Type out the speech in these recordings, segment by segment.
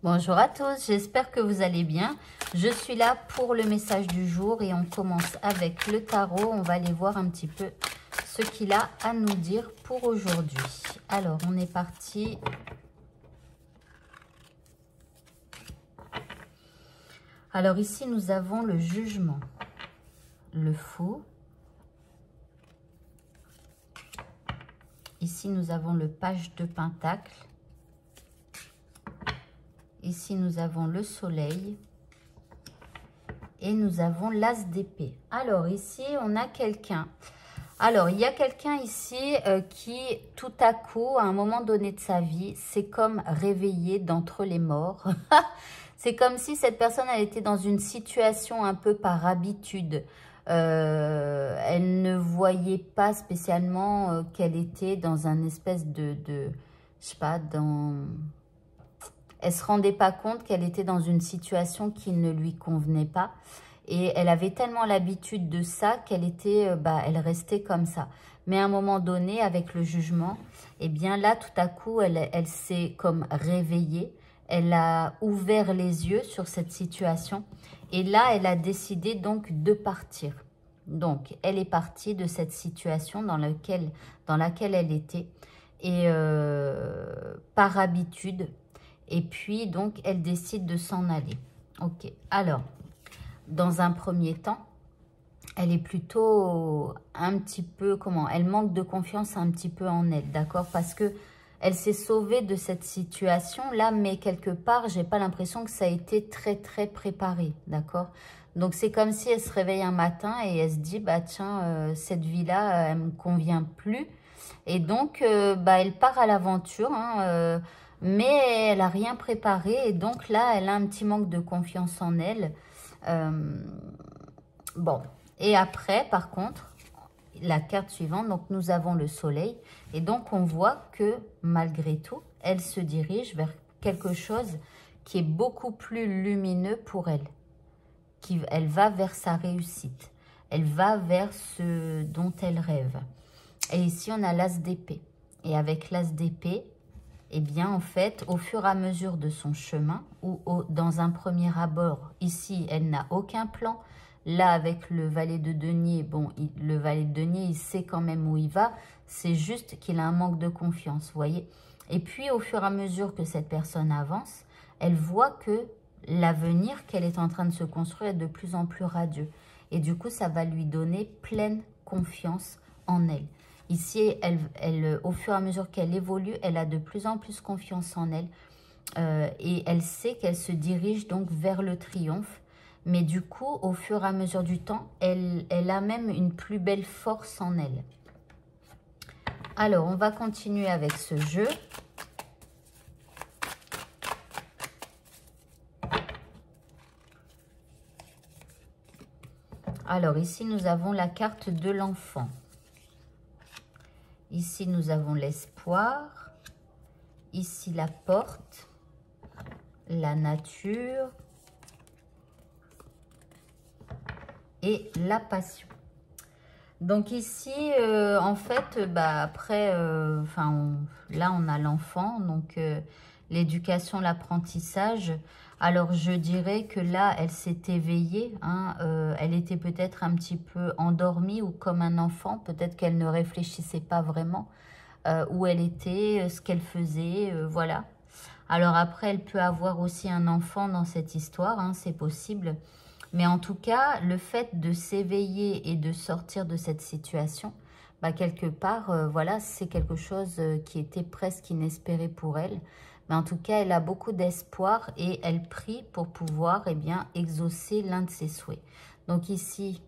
Bonjour à tous, j'espère que vous allez bien. Je suis là pour le message du jour et on commence avec le tarot. On va aller voir un petit peu ce qu'il a à nous dire pour aujourd'hui. Alors, on est parti. Alors ici, nous avons le jugement, le fou. Ici, nous avons le page de pentacle. Ici, nous avons le soleil et nous avons l'as d'épée. Alors, ici, on a quelqu'un. Alors, il y a quelqu'un ici qui, tout à coup, à un moment donné de sa vie, s'est comme réveillé d'entre les morts. C'est comme si cette personne, elle était dans une situation un peu par habitude. Elle ne voyait pas spécialement qu'elle était dans un espèce de je sais pas, elle ne se rendait pas compte qu'elle était dans une situation qui ne lui convenait pas. Et elle avait tellement l'habitude de ça qu'elle était, elle restait comme ça. Mais à un moment donné, avec le jugement, eh bien là, tout à coup, elle s'est comme réveillée. Elle a ouvert les yeux sur cette situation. Et là, elle a décidé donc de partir. Donc, elle est partie de cette situation dans laquelle elle était. Et par habitude. Et puis, donc, elle décide de s'en aller. Ok. Alors, dans un premier temps, elle est plutôt un petit peu, elle manque de confiance un petit peu en elle, d'accord? Parce que elle s'est sauvée de cette situation-là, mais quelque part, j'ai pas l'impression que ça a été très, très préparé, d'accord? Donc, c'est comme si elle se réveille un matin et elle se dit, bah tiens, cette vie-là, elle me convient plus. Et donc, elle part à l'aventure, hein, mais elle n'a rien préparé. Et donc là, elle a un petit manque de confiance en elle. Bon, et après, par contre, la carte suivante, donc nous avons le soleil. Et donc, on voit que malgré tout, elle se dirige vers quelque chose qui est beaucoup plus lumineux pour elle. Elle va vers sa réussite. Elle va vers ce dont elle rêve. Et ici, on a l'as d'épée. Et avec l'as d'épée, eh bien, en fait, au fur et à mesure de son chemin, ou dans un premier abord, ici, elle n'a aucun plan. Là, avec le valet de denier, bon, le valet de denier, il sait quand même où il va. C'est juste qu'il a un manque de confiance, vous voyez. Et puis, au fur et à mesure que cette personne avance, elle voit que l'avenir qu'elle est en train de se construire est de plus en plus radieux. Et du coup, ça va lui donner pleine confiance en elle. Ici, au fur et à mesure qu'elle évolue, elle a de plus en plus confiance en elle. Et elle sait qu'elle se dirige donc vers le triomphe. Mais du coup, au fur et à mesure du temps, elle a même une plus belle force en elle. Alors, on va continuer avec ce jeu. Alors, ici, nous avons la carte de l'enfant. Ici, nous avons l'espoir. Ici, la porte. La nature. Et la passion. Donc ici, en fait, après, là, on a l'enfant. Donc, l'éducation, l'apprentissage. Alors, je dirais que là, elle s'est éveillée. Hein, elle était peut-être un petit peu endormie ou comme un enfant. Peut-être qu'elle ne réfléchissait pas vraiment où elle était, ce qu'elle faisait, voilà. Alors après, elle peut avoir aussi un enfant dans cette histoire, hein, c'est possible. Mais en tout cas, le fait de s'éveiller et de sortir de cette situation, quelque part, voilà, c'est quelque chose qui était presque inespéré pour elle. Mais en tout cas, elle a beaucoup d'espoir et elle prie pour pouvoir exaucer l'un de ses souhaits. Donc ici,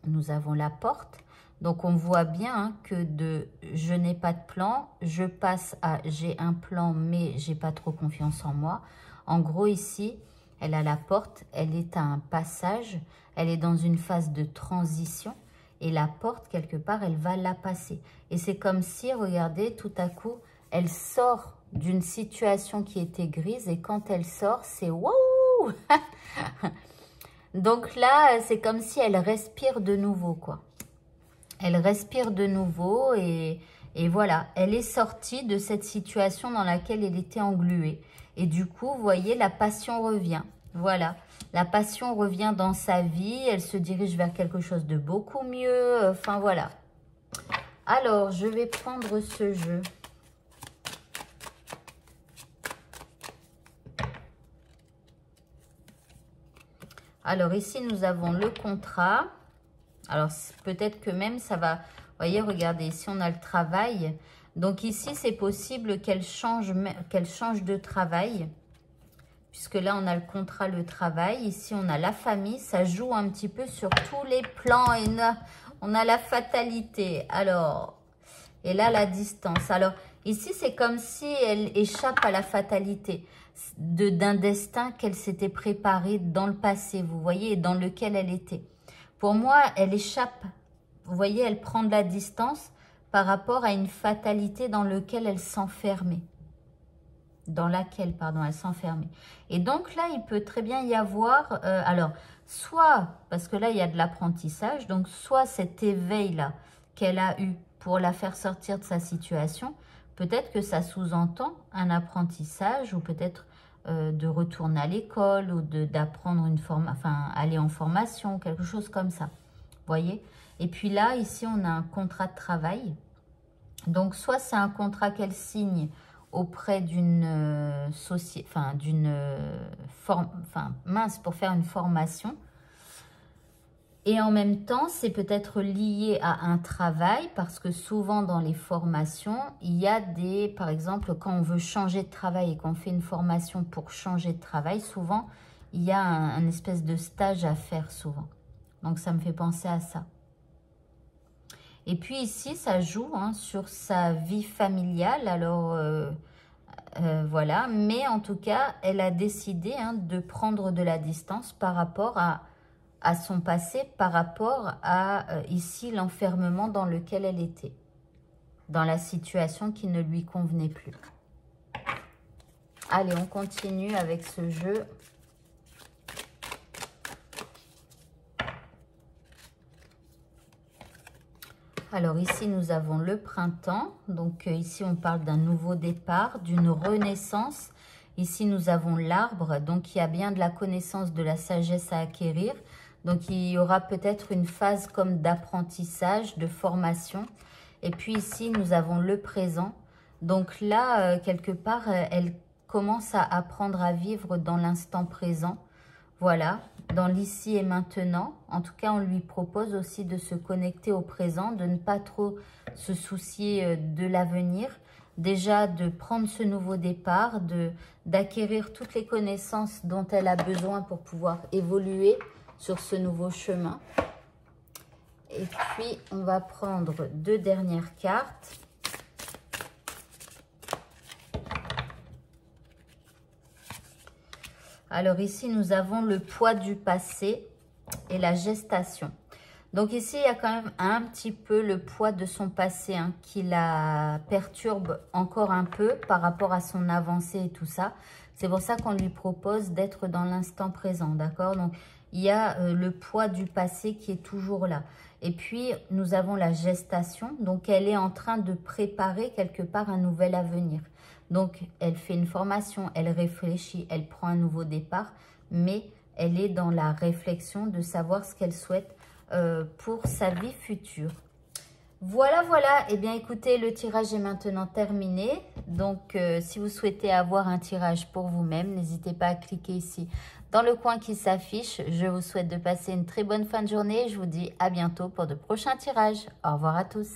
nous avons la porte. Donc on voit bien que de « je n'ai pas de plan », je passe à « j'ai un plan mais j'ai pas trop confiance en moi ». En gros ici, elle a la porte, elle est à un passage, elle est dans une phase de transition et la porte, quelque part, elle va la passer. Et c'est comme si, regardez, tout à coup, elle sort d'une situation qui était grise et quand elle sort, c'est « waouh !» Donc là, c'est comme si elle respire de nouveau, quoi. Elle respire de nouveau et voilà, elle est sortie de cette situation dans laquelle elle était engluée. Et du coup, vous voyez, la passion revient. Voilà, la passion revient dans sa vie. Elle se dirige vers quelque chose de beaucoup mieux. Enfin, voilà. Alors, je vais prendre ce jeu. Alors, ici, nous avons le contrat. Alors, peut-être que même ça va... Vous voyez, regardez, ici, on a le travail. Donc, ici, c'est possible qu'elle change de travail. Puisque là, on a le contrat, le travail. Ici, on a la famille. Ça joue un petit peu sur tous les plans. Et on a la fatalité. Alors, et là, la distance. Alors, ici, c'est comme si elle échappe à la fatalité d'un destin qu'elle s'était préparé dans le passé, vous voyez, et dans lequel elle était. Pour moi, elle échappe. Vous voyez, elle prend de la distance par rapport à une fatalité dans laquelle elle s'enfermait. Dans laquelle, pardon, elle s'enfermait. Et donc là, il peut très bien y avoir, alors, soit, parce que là, il y a de l'apprentissage, donc soit cet éveil-là qu'elle a eu pour la faire sortir de sa situation, peut-être que ça sous-entend un apprentissage ou peut-être de retourner à l'école ou d'apprendre une formation, enfin, aller en formation, quelque chose comme ça. Vous voyez? Et puis là, ici, on a un contrat de travail. Donc, soit c'est un contrat qu'elle signe auprès d'une société, enfin, mince, pour faire une formation. Et en même temps, c'est peut-être lié à un travail parce que souvent dans les formations, il y a des, par exemple, quand on veut changer de travail et qu'on fait une formation pour changer de travail, souvent, il y a un espèce de stage à faire souvent. Donc, ça me fait penser à ça. Et puis ici, ça joue sur sa vie familiale. Alors, voilà. Mais en tout cas, elle a décidé de prendre de la distance par rapport à son passé, par rapport à ici l'enfermement dans lequel elle était, dans la situation qui ne lui convenait plus. Allez, on continue avec ce jeu. Alors ici, nous avons le printemps. Donc ici, on parle d'un nouveau départ, d'une renaissance. Ici, nous avons l'arbre. Donc, il y a bien de la connaissance, de la sagesse à acquérir. Donc, il y aura peut-être une phase comme d'apprentissage, de formation. Et puis ici, nous avons le présent. Donc là, quelque part, elle commence à apprendre à vivre dans l'instant présent. Voilà, dans l'ici et maintenant. En tout cas, on lui propose aussi de se connecter au présent, de ne pas trop se soucier de l'avenir. Déjà, de prendre ce nouveau départ, d'acquérir toutes les connaissances dont elle a besoin pour pouvoir évoluer sur ce nouveau chemin. Et puis, on va prendre deux dernières cartes. Alors ici, nous avons le poids du passé et la gestation. Donc ici, il y a quand même un petit peu le poids de son passé qui la perturbe encore un peu par rapport à son avancée et tout ça. C'est pour ça qu'on lui propose d'être dans l'instant présent, d'accord? Donc, il y a le poids du passé qui est toujours là. Et puis, nous avons la gestation. Donc, elle est en train de préparer quelque part un nouvel avenir. Donc, elle fait une formation, elle réfléchit, elle prend un nouveau départ, mais elle est dans la réflexion de savoir ce qu'elle souhaite pour sa vie future. Voilà, voilà. Eh bien, écoutez, le tirage est maintenant terminé. Donc, si vous souhaitez avoir un tirage pour vous-même, n'hésitez pas à cliquer ici dans le coin qui s'affiche. Je vous souhaite de passer une très bonne fin de journée. Je vous dis à bientôt pour de prochains tirages. Au revoir à tous.